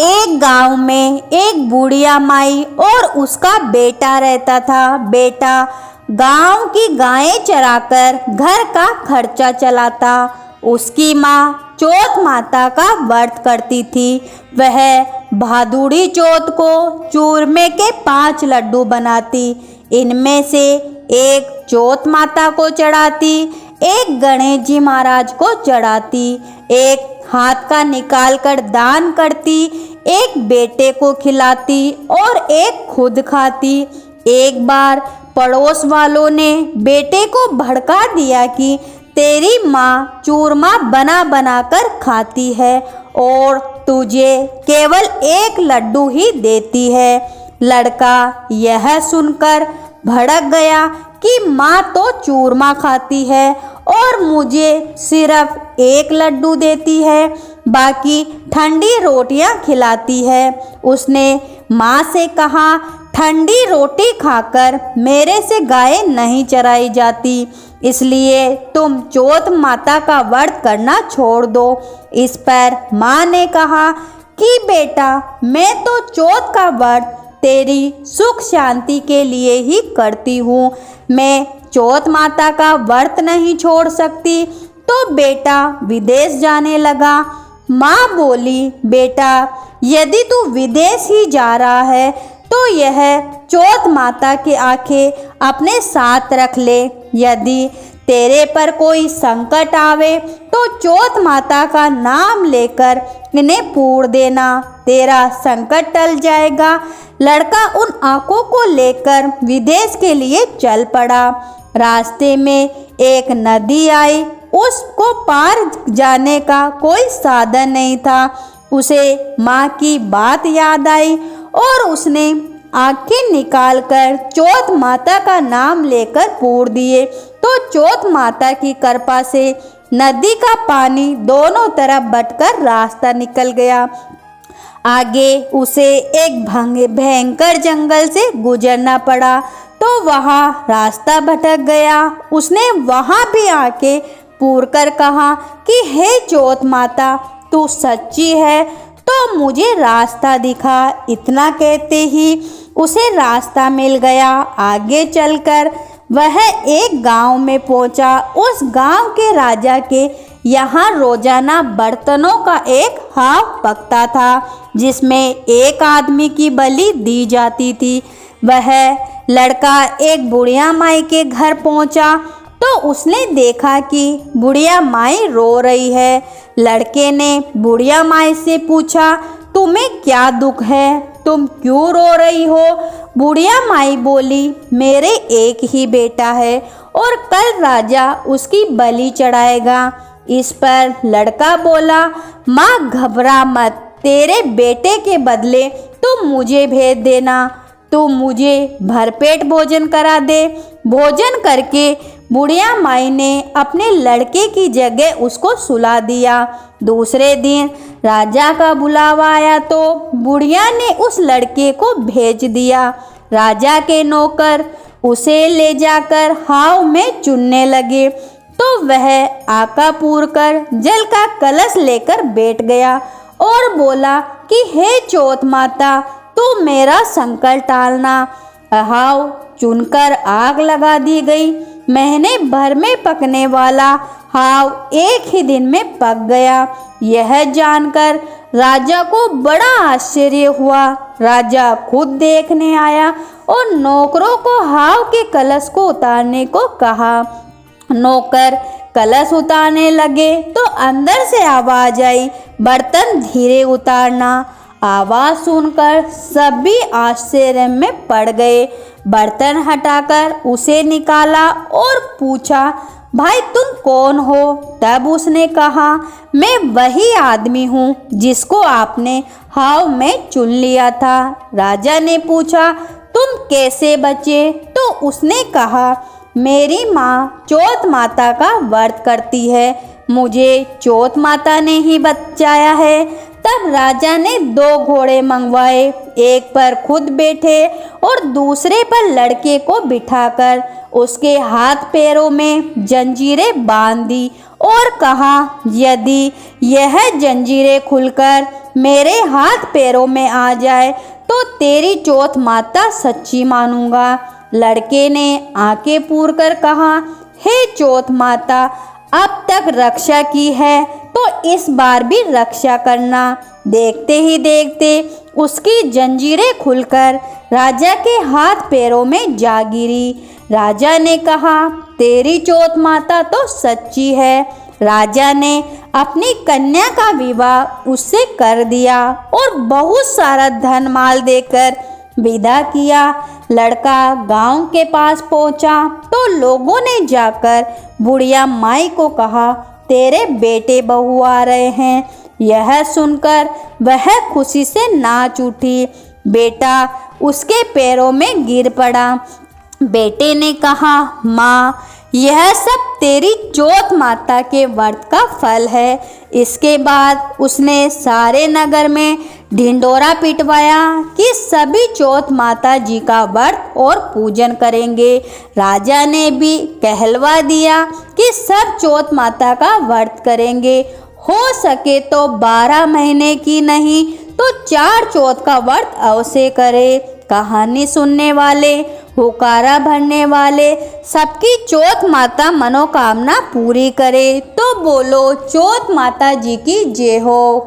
एक गांव में एक बुढ़िया माई और उसका बेटा रहता था। बेटा गांव की गायें चराकर घर का खर्चा चलाता। उसकी माँ चौथ माता का व्रत करती थी। वह भादुड़ी चौथ को चूरमे के 5 लड्डू बनाती। इनमें से एक चौथ माता को चढ़ाती, एक गणेश जी महाराज को चढ़ाती, एक हाथ का निकाल कर दान करती, एक बेटे को खिलाती और एक खुद खाती। एक बार पड़ोस वालों ने बेटे को भड़का दिया कि तेरी माँ चूरमा बना बना कर खाती है और तुझे केवल 1 लड्डू ही देती है। लड़का यह सुनकर भड़क गया कि माँ तो चूरमा खाती है और मुझे सिर्फ 1 लड्डू देती है, बाकी ठंडी रोटियां खिलाती है। उसने माँ से कहा, ठंडी रोटी खाकर मेरे से गायें नहीं चराई जाती, इसलिए तुम चौथ माता का व्रत करना छोड़ दो। इस पर माँ ने कहा कि बेटा, मैं तो चौथ का व्रत तेरी सुख शांति के लिए ही करती हूँ। मैं चौथ माता का व्रत नहीं छोड़ सकती। तो बेटा विदेश जाने लगा। माँ बोली, बेटा यदि तू विदेश ही जा रहा है तो यह चौथ माता की आंखें अपने साथ रख ले। यदि तेरे पर कोई संकट आवे तो चौथ माता का नाम लेकर इन्हें पूर देना, तेरा संकट टल जाएगा। लड़का उन आंखों को लेकर विदेश के लिए चल पड़ा। रास्ते में एक नदी आई। उसको पार जाने का कोई साधन नहीं था। उसे माँ की बात याद आई और उसने आंखें निकालकर चौथ माता का नाम लेकर पूर दिए। तो चौथ माता की कृपा से नदी का पानी दोनों तरफ बटकर रास्ता निकल गया। आगे उसे एक भयंकर जंगल से गुजरना पड़ा तो वहाँ रास्ता भटक गया। उसने वहाँ भी आके पूर कर कहा कि हे चौथ माता, तू सच्ची है तो मुझे रास्ता दिखा। इतना कहते ही उसे रास्ता मिल गया। आगे चलकर वह एक गांव में पहुंचा। उस गांव के राजा के यहाँ रोजाना बर्तनों का एक हाव पकता था, जिसमें एक आदमी की बलि दी जाती थी। वह लड़का एक बुढ़िया माई के घर पहुंचा तो उसने देखा कि बुढ़िया माई रो रही है। लड़के ने बुढ़िया माई से पूछा, तुम्हें क्या दुख है, तुम क्यों रो रही हो? बुढ़िया माई बोली, मेरे एक ही बेटा है और कल राजा उसकी बलि चढ़ाएगा। इस पर लड़का बोला, माँ घबरा मत, तेरे बेटे के बदले तुम मुझे भेज देना। तुम मुझे भरपेट भोजन करा दे। भोजन करके बुढ़िया माई ने अपने लड़के की जगह उसको सुला दिया। दूसरे दिन राजा का बुलावा आया तो बुढ़िया ने उस लड़के को भेज दिया। राजा के नौकर उसे ले जाकर हाव में चुनने लगे तो वह आका पूर कर जल का कलश लेकर बैठ गया और बोला कि हे चौथ माता, तू मेरा संकट टालना। हाव चुनकर आग लगा दी गई। महीने भर में पकने वाला हाव एक ही दिन में पक गया। यह जानकर राजा को बड़ा आश्चर्य हुआ। राजा खुद देखने आया और नौकरों को हाव के कलश को उतारने को कहा। नौकर कलश उतारने लगे तो अंदर से आवाज आई, बर्तन धीरे उतारना। आवाज सुनकर सभी आश्चर्य में पड़ गए। बर्तन हटाकर उसे निकाला और पूछा, भाई तुम कौन हो? तब उसने कहा, मैं वही आदमी हूँ जिसको आपने हाव में चुन लिया था। राजा ने पूछा, तुम कैसे बचे? तो उसने कहा, मेरी माँ चौथ माता का व्रत करती है, मुझे चौथ माता ने ही बचाया है। तब राजा ने 2 घोड़े मंगवाए, एक पर खुद बैठे और दूसरे पर लड़के को बिठाकर उसके हाथ पैरों में जंजीरें बांध दी और कहा, यदि यह जंजीरें खुलकर मेरे हाथ पैरों में आ जाए तो तेरी चौथ माता सच्ची मानूंगा। लड़के ने आंखें पूर कर कहा, हे चौथ माता, अब तक रक्षा की है तो इस बार भी रक्षा करना। देखते ही देखते उसकी जंजीरें खुलकर राजा के हाथ पैरों में जा गिरी। राजा ने कहा, तेरी चौथ माता तो सच्ची है। राजा ने अपनी कन्या का विवाह उससे कर दिया और बहुत सारा धन माल देकर विदा किया। लड़का गांव के पास पहुंचा तो लोगों ने जाकर बुढ़िया माई को कहा, तेरे बेटे बहू आ रहे हैं। यह सुनकर वह खुशी से नाच उठी। बेटा उसके पैरों में गिर पड़ा। बेटे ने कहा, माँ, यह सब तेरी चौथ माता के व्रत का फल है। इसके बाद उसने सारे नगर में ढिंडोरा पिटवाया कि सभी चौथ माता जी का व्रत और पूजन करेंगे। राजा ने भी कहलवा दिया कि सब चौथ माता का व्रत करेंगे। हो सके तो 12 महीने की नहीं तो 4 चौथ का व्रत अवश्य करे। कहानी सुनने वाले, हुकारा भरने वाले सबकी चौथ माता मनोकामना पूरी करे। तो बोलो चौथ माता जी की जय हो।